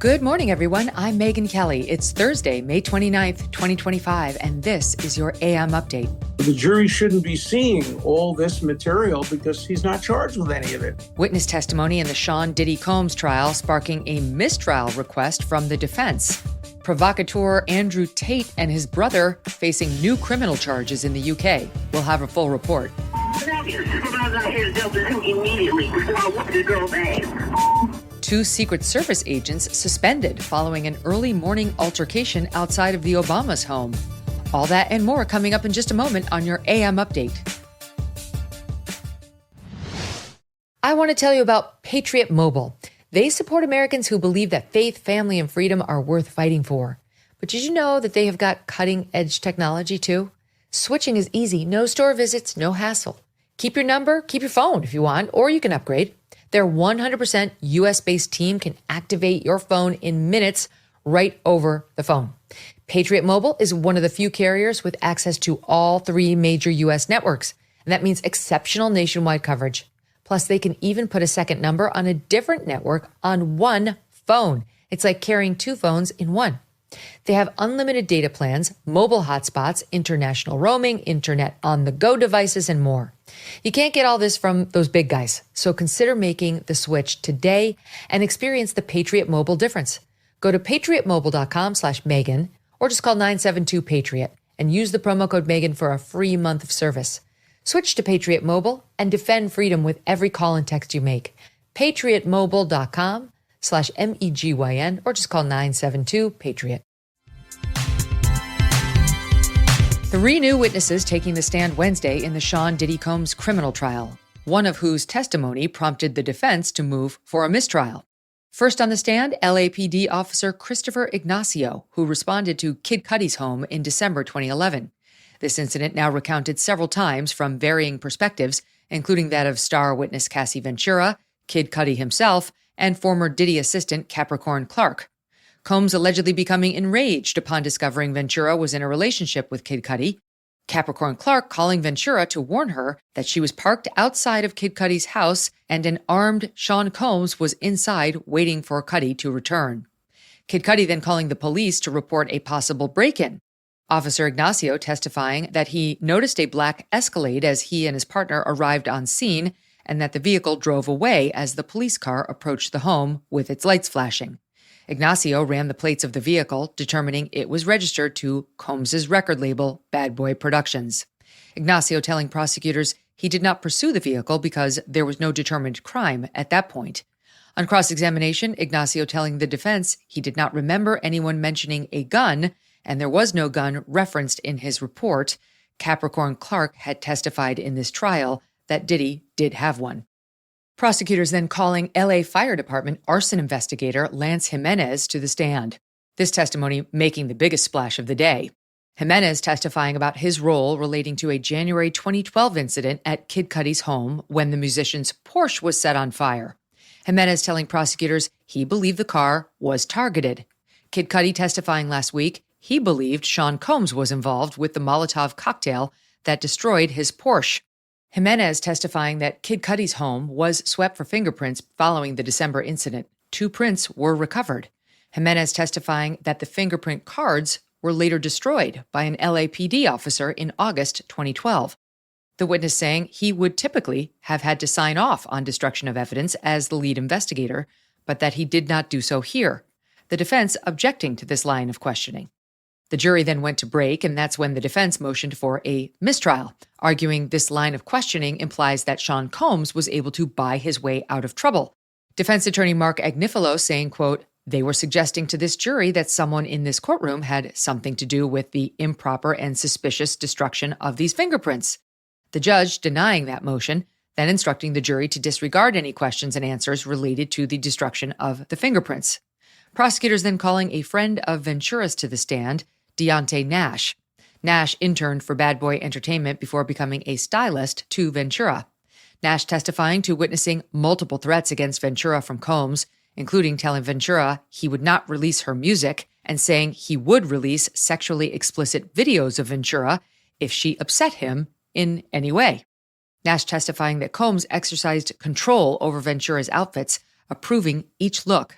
Good morning, everyone. I'm Megyn Kelly. It's Thursday, May 29th, 2025, and this is your AM update. The jury shouldn't be seeing all this material because he's not charged with any of it. Witness testimony in the Sean Diddy Combs trial sparking a mistrial request from the defense. Provocateur Andrew Tate and his brother facing new criminal charges in the UK. We'll have a full report. Immediately before I whooped the girl's ass. 2 Secret Service agents suspended following an early morning altercation outside of the Obama's home. All that and more coming up in just a moment on your AM update. I want to tell you about Patriot Mobile. They support Americans who believe that faith, family, and freedom are worth fighting for. But did you know that they have got cutting-edge technology too? Switching is easy, no store visits, no hassle. Keep your number, keep your phone if you want, or you can upgrade. Their 100% US-based team can activate your phone in minutes right over the phone. Patriot Mobile is one of the few carriers with access to all 3 major US networks, and that means exceptional nationwide coverage. Plus, they can even put a second number on a different network on one phone. It's like carrying 2 phones in one. They have unlimited data plans, mobile hotspots, international roaming, internet on-the-go devices, and more. You can't get all this from those big guys, so consider making the switch today and experience the Patriot Mobile difference. Go to patriotmobile.com/Megyn or just call 972-PATRIOT and use the promo code Megyn for a free month of service. Switch to Patriot Mobile and defend freedom with every call and text you make. patriotmobile.com/MEGYN or just call 972-PATRIOT. 3 new witnesses taking the stand Wednesday in the Sean Diddy Combs criminal trial, one of whose testimony prompted the defense to move for a mistrial. First on the stand, LAPD officer Christopher Ignacio, who responded to Kid Cudi's home in December 2011. This incident now recounted several times from varying perspectives, including that of star witness Cassie Ventura, Kid Cudi himself, and former Diddy assistant Capricorn Clark. Combs allegedly becoming enraged upon discovering Ventura was in a relationship with Kid Cudi. Capricorn Clark calling Ventura to warn her that she was parked outside of Kid Cudi's house and an armed Sean Combs was inside waiting for Cudi to return. Kid Cudi then calling the police to report a possible break-in. Officer Ignacio testifying that he noticed a black Escalade as he and his partner arrived on scene and that the vehicle drove away as the police car approached the home with its lights flashing. Ignacio ran the plates of the vehicle, determining it was registered to Combs' record label, Bad Boy Productions. Ignacio telling prosecutors he did not pursue the vehicle because there was no determined crime at that point. On cross-examination, Ignacio telling the defense he did not remember anyone mentioning a gun, and there was no gun referenced in his report. Capricorn Clark had testified in this trial that Diddy did have one. Prosecutors then calling LA Fire Department arson investigator Lance Jimenez to the stand. This testimony making the biggest splash of the day. Jimenez testifying about his role relating to a January 2012 incident at Kid Cudi's home when the musician's Porsche was set on fire. Jimenez telling prosecutors he believed the car was targeted. Kid Cudi testifying last week he believed Sean Combs was involved with the Molotov cocktail that destroyed his Porsche. Jimenez testifying that Kid Cudi's home was swept for fingerprints following the December incident. 2 prints were recovered. Jimenez testifying that the fingerprint cards were later destroyed by an LAPD officer in August 2012. The witness saying he would typically have had to sign off on destruction of evidence as the lead investigator, but that he did not do so here. The defense objecting to this line of questioning. The jury then went to break, and that's when the defense motioned for a mistrial, arguing this line of questioning implies that Sean Combs was able to buy his way out of trouble. Defense attorney Mark Agnifilo saying, quote, "They were suggesting to this jury that someone in this courtroom had something to do with the improper and suspicious destruction of these fingerprints." The judge denying that motion, then instructing the jury to disregard any questions and answers related to the destruction of the fingerprints. Prosecutors then calling a friend of Ventura's to the stand, Deontay Nash. Nash interned for Bad Boy Entertainment before becoming a stylist to Ventura. Nash testifying to witnessing multiple threats against Ventura from Combs, including telling Ventura he would not release her music and saying he would release sexually explicit videos of Ventura if she upset him in any way. Nash testifying that Combs exercised control over Ventura's outfits, approving each look.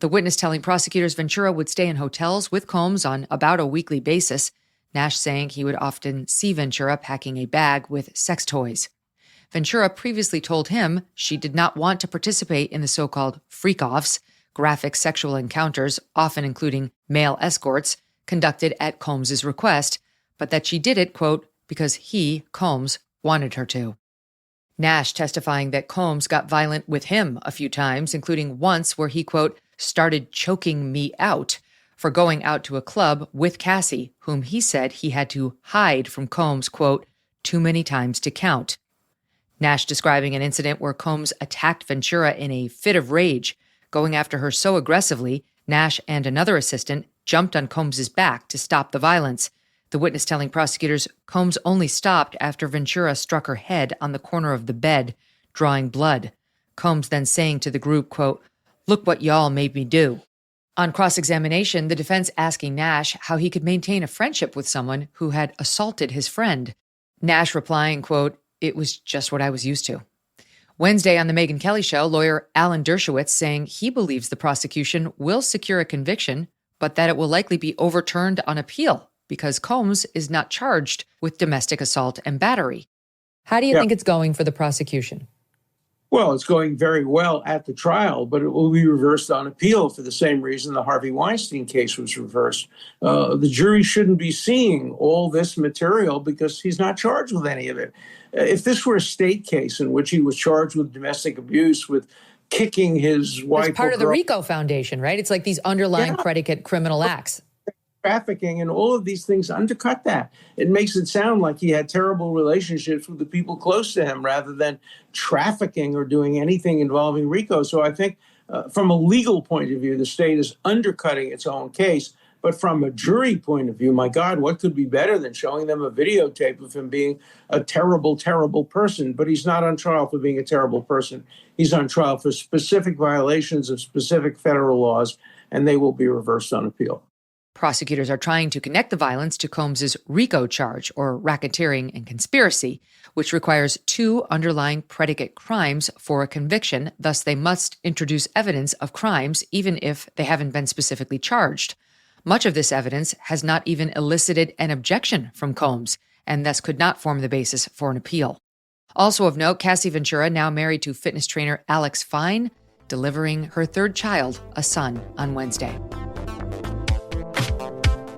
The witness telling prosecutors Ventura would stay in hotels with Combs on about a weekly basis, Nash saying he would often see Ventura packing a bag with sex toys. Ventura previously told him she did not want to participate in the so-called freak-offs, graphic sexual encounters, often including male escorts, conducted at Combs' request, but that she did it, quote, because he, Combs, wanted her to. Nash testifying that Combs got violent with him a few times, including once where he, quote, started choking me out for going out to a club with Cassie, whom he said he had to hide from Combs, quote, too many times to count. Nash describing an incident where Combs attacked Ventura in a fit of rage, going after her so aggressively, Nash and another assistant jumped on Combs' back to stop the violence. The witness telling prosecutors Combs only stopped after Ventura struck her head on the corner of the bed, drawing blood. Combs then saying to the group, quote, look what y'all made me do. On cross-examination, the defense asking Nash how he could maintain a friendship with someone who had assaulted his friend. Nash replying, quote, it was just what I was used to. Wednesday on the Megyn Kelly Show, lawyer Alan Dershowitz saying he believes the prosecution will secure a conviction, but that it will likely be overturned on appeal because Combs is not charged with domestic assault and battery. How do you think it's going for the prosecution? Well, it's going very well at the trial, but it will be reversed on appeal for the same reason the Harvey Weinstein case was reversed. The jury shouldn't be seeing all this material because he's not charged with any of it. If this were a state case in which he was charged with domestic abuse, with kicking his wife... It's part of the RICO Foundation, right? It's like these underlying predicate criminal acts. Trafficking and all of these things undercut that. It makes it sound like he had terrible relationships with the people close to him rather than trafficking or doing anything involving RICO. So I think from a legal point of view, the state is undercutting its own case. But from a jury point of view, my God, what could be better than showing them a videotape of him being a terrible, terrible person? But he's not on trial for being a terrible person. He's on trial for specific violations of specific federal laws, and they will be reversed on appeal. Prosecutors are trying to connect the violence to Combs' RICO charge, or racketeering and conspiracy, which requires two underlying predicate crimes for a conviction. Thus, they must introduce evidence of crimes, even if they haven't been specifically charged. Much of this evidence has not even elicited an objection from Combs, and thus could not form the basis for an appeal. Also of note, Cassie Ventura, now married to fitness trainer Alex Fine, delivering her third child, a son, on Wednesday.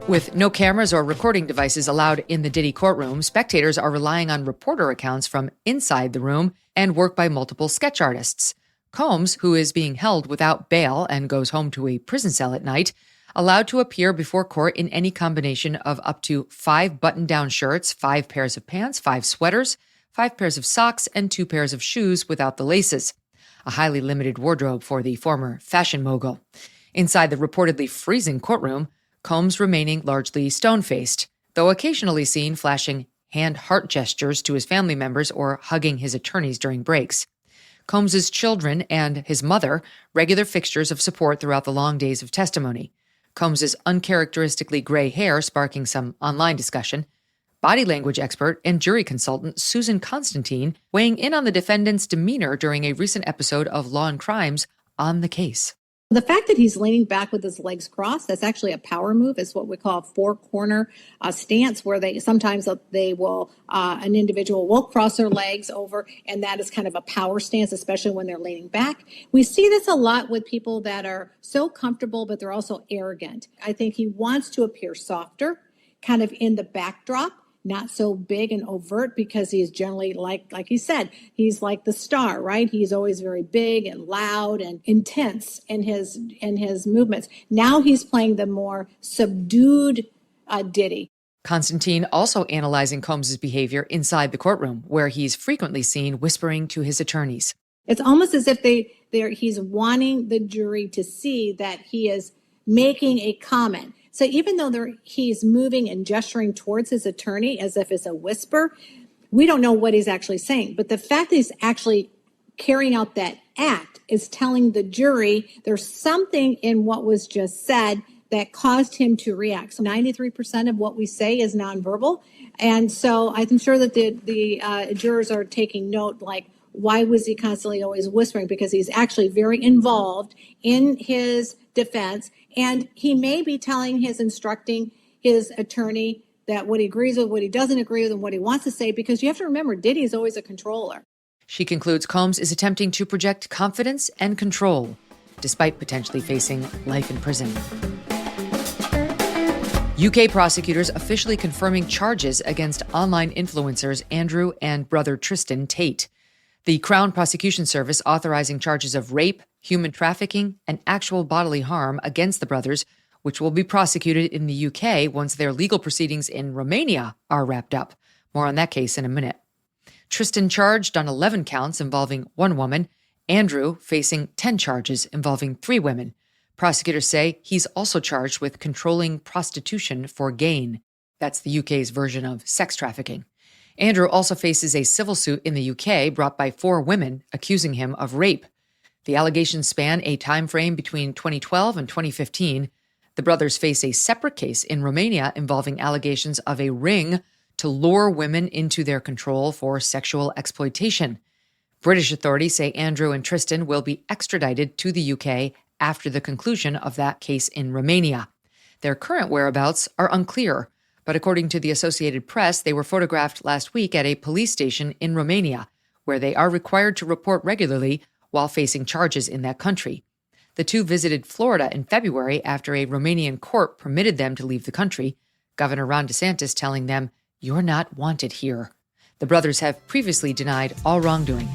With no cameras or recording devices allowed in the Diddy courtroom, spectators are relying on reporter accounts from inside the room and work by multiple sketch artists. Combs, who is being held without bail and goes home to a prison cell at night, allowed to appear before court in any combination of up to 5 button-down shirts, 5 pairs of pants, 5 sweaters, 5 pairs of socks, and 2 pairs of shoes without the laces. A highly limited wardrobe for the former fashion mogul. Inside the reportedly freezing courtroom, Combs remaining largely stone-faced, though occasionally seen flashing hand-heart gestures to his family members or hugging his attorneys during breaks. Combs' children and his mother, regular fixtures of support throughout the long days of testimony. Combs' uncharacteristically gray hair sparking some online discussion. Body language expert and jury consultant Susan Constantine weighing in on the defendant's demeanor during a recent episode of Law and Crimes On the Case. The fact that he's leaning back with his legs crossed, that's actually a power move. It's what we call a four-corner stance, where an individual will cross their legs over, and that is kind of a power stance, especially when they're leaning back. We see this a lot with people that are so comfortable, but they're also arrogant. I think he wants to appear softer, kind of in the backdrop, not so big and overt, because he's generally like he said, he's like the star, right? He's always very big and loud and intense in his movements. Now he's playing the more subdued Diddy. Constantine also analyzing Combs' behavior inside the courtroom, where he's frequently seen whispering to his attorneys. It's almost as if he's wanting the jury to see that he is making a comment. So even though he's moving and gesturing towards his attorney as if it's a whisper, we don't know what he's actually saying. But the fact that he's actually carrying out that act is telling the jury there's something in what was just said that caused him to react. So 93% of what we say is nonverbal. And so I'm sure that the jurors are taking note, like, why was he constantly always whispering? Because he's actually very involved in his defense, and he may be instructing his attorney that what he agrees with, what he doesn't agree with, and what he wants to say, because you have to remember, Diddy is always a controller. She concludes Combs is attempting to project confidence and control, despite potentially facing life in prison. UK prosecutors officially confirming charges against online influencers Andrew and brother Tristan Tate. The Crown Prosecution Service authorizing charges of rape, human trafficking, and actual bodily harm against the brothers, which will be prosecuted in the UK once their legal proceedings in Romania are wrapped up. More on that case in a minute. Tristan charged on 11 counts involving one woman, Andrew facing 10 charges involving 3 women. Prosecutors say he's also charged with controlling prostitution for gain. That's the UK's version of sex trafficking. Andrew also faces a civil suit in the UK brought by 4 women accusing him of rape. The allegations span a time frame between 2012 and 2015. The brothers face a separate case in Romania involving allegations of a ring to lure women into their control for sexual exploitation. British authorities say Andrew and Tristan will be extradited to the UK after the conclusion of that case in Romania. Their current whereabouts are unclear, but according to the Associated Press, they were photographed last week at a police station in Romania, where they are required to report regularly while facing charges in that country. The two visited Florida in February after a Romanian court permitted them to leave the country, Governor Ron DeSantis telling them, "You're not wanted here." The brothers have previously denied all wrongdoing.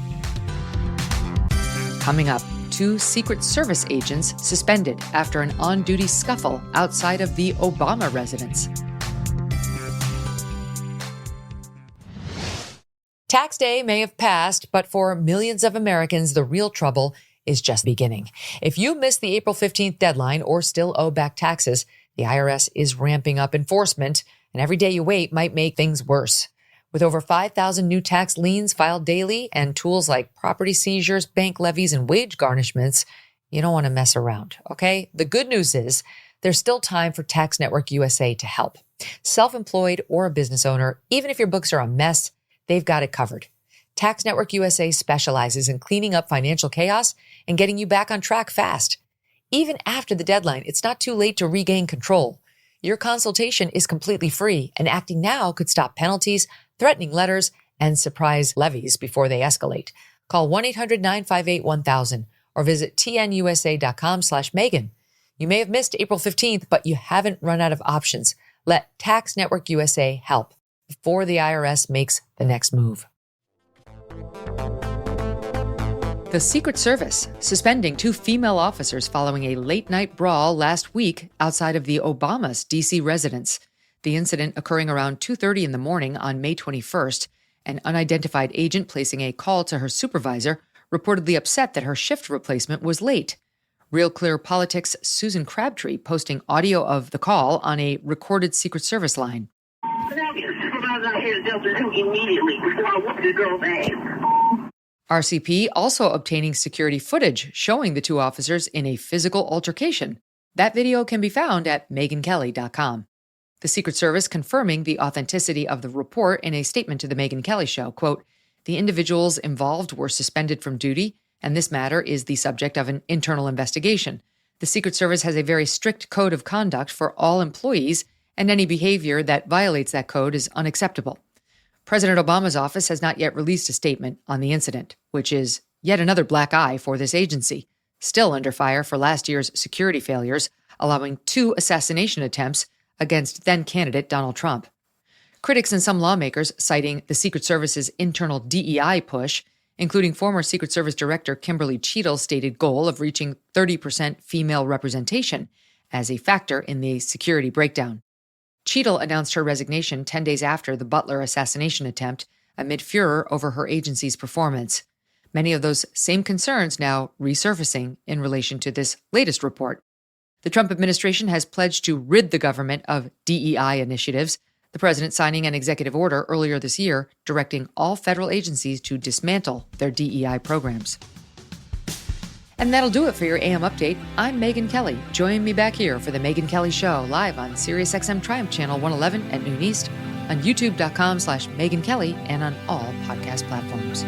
Coming up, 2 Secret Service agents suspended after an on-duty scuffle outside of the Obama residence. Tax day may have passed, but for millions of Americans, the real trouble is just beginning. If you missed the April 15th deadline or still owe back taxes, the IRS is ramping up enforcement, and every day you wait might make things worse. With over 5,000 new tax liens filed daily and tools like property seizures, bank levies, and wage garnishments, you don't want to mess around, okay? The good news is there's still time for Tax Network USA to help. Self-employed or a business owner, even if your books are a mess, they've got it covered. Tax Network USA specializes in cleaning up financial chaos and getting you back on track fast. Even after the deadline, it's not too late to regain control. Your consultation is completely free, and acting now could stop penalties, threatening letters, and surprise levies before they escalate. Call 1-800-958-1000 or visit tnusa.com/Megyn. You may have missed April 15th, but you haven't run out of options. Let Tax Network USA help before the IRS makes the next move. The Secret Service suspending 2 female officers following a late-night brawl last week outside of the Obama's D.C. residence. The incident occurring around 2:30 in the morning on May 21st, an unidentified agent placing a call to her supervisor, reportedly upset that her shift replacement was late. Real Clear Politics' Susan Crabtree posting audio of the call on a recorded Secret Service line. Can I get a supervisor out here to Delta 2 immediately before I whoop the girl's ass? RCP also obtaining security footage showing the 2 officers in a physical altercation. That video can be found at MegynKelly.com. The Secret Service confirming the authenticity of the report in a statement to the Megyn Kelly Show. Quote, "The individuals involved were suspended from duty, and this matter is the subject of an internal investigation. The Secret Service has a very strict code of conduct for all employees, and any behavior that violates that code is unacceptable." President Obama's office has not yet released a statement on the incident, which is yet another black eye for this agency, still under fire for last year's security failures, allowing 2 assassination attempts against then-candidate Donald Trump. Critics and some lawmakers citing the Secret Service's internal DEI push, including former Secret Service Director Kimberly Cheadle's stated goal of reaching 30% female representation as a factor in the security breakdown. Cheadle announced her resignation 10 days after the Butler assassination attempt, amid furor over her agency's performance. Many of those same concerns now resurfacing in relation to this latest report. The Trump administration has pledged to rid the government of DEI initiatives, the president signing an executive order earlier this year directing all federal agencies to dismantle their DEI programs. And that'll do it for your AM update. I'm Megyn Kelly. Join me back here for the Megyn Kelly Show live on SiriusXM Triumph Channel 111 at noon East, on youtube.com/Megyn Kelly, and on all podcast platforms.